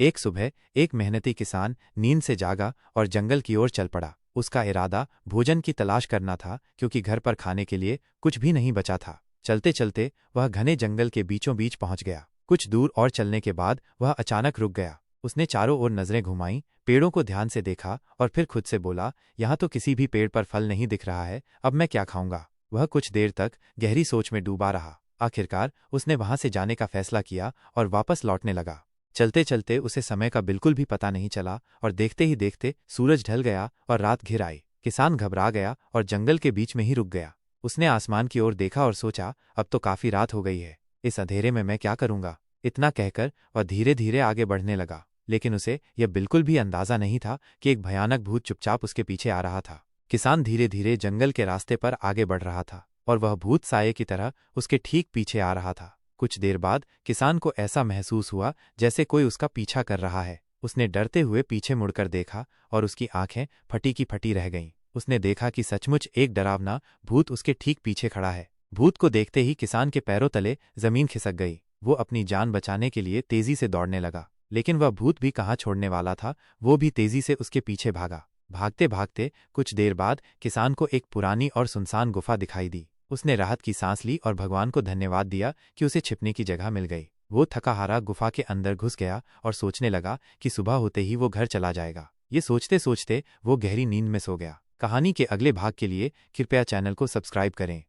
एक सुबह एक मेहनती किसान नींद से जागा और जंगल की ओर चल पड़ा। उसका इरादा भोजन की तलाश करना था, क्योंकि घर पर खाने के लिए कुछ भी नहीं बचा था। चलते चलते वह घने जंगल के बीचों बीच पहुंच गया। कुछ दूर और चलने के बाद वह अचानक रुक गया। उसने चारों ओर नजरें घुमाईं, पेड़ों को ध्यान से देखा और फिर खुद से बोला, यहाँ तो किसी भी पेड़ पर फल नहीं दिख रहा है, अब मैं क्या खाऊंगा। वह कुछ देर तक गहरी सोच में डूबा रहा। आखिरकार उसने वहां से जाने का फैसला किया और वापस लौटने लगा। चलते चलते उसे समय का बिल्कुल भी पता नहीं चला और देखते ही देखते सूरज ढल गया और रात घिर आई। किसान घबरा गया और जंगल के बीच में ही रुक गया। उसने आसमान की ओर देखा और सोचा, अब तो काफी रात हो गई है, इस अंधेरे में मैं क्या करूंगा। इतना कहकर वह धीरे धीरे आगे बढ़ने लगा, लेकिन उसे यह बिल्कुल भी अंदाजा नहीं था कि एक भयानक भूत चुपचाप उसके पीछे आ रहा था। किसान धीरे धीरे जंगल के रास्ते पर आगे बढ़ रहा था और वह भूत साये की तरह उसके ठीक पीछे आ रहा था। कुछ देर बाद किसान को ऐसा महसूस हुआ जैसे कोई उसका पीछा कर रहा है। उसने डरते हुए पीछे मुड़कर देखा और उसकी आंखें फटी की फटी रह गईं। उसने देखा कि सचमुच एक डरावना भूत उसके ठीक पीछे खड़ा है। भूत को देखते ही किसान के पैरों तले जमीन खिसक गई। वो अपनी जान बचाने के लिए तेजी से दौड़ने लगा, लेकिन वह भूत भी कहाँ छोड़ने वाला था। वो भी तेजी से उसके पीछे भागा। भागते भागते कुछ देर बाद किसान को एक पुरानी और सुनसान गुफा दिखाई दी। उसने राहत की सांस ली और भगवान को धन्यवाद दिया कि उसे छिपने की जगह मिल गई। वो थका हारा गुफा के अंदर घुस गया और सोचने लगा कि सुबह होते ही वो घर चला जाएगा। ये सोचते सोचते वो गहरी नींद में सो गया। कहानी के अगले भाग के लिए कृपया चैनल को सब्सक्राइब करें।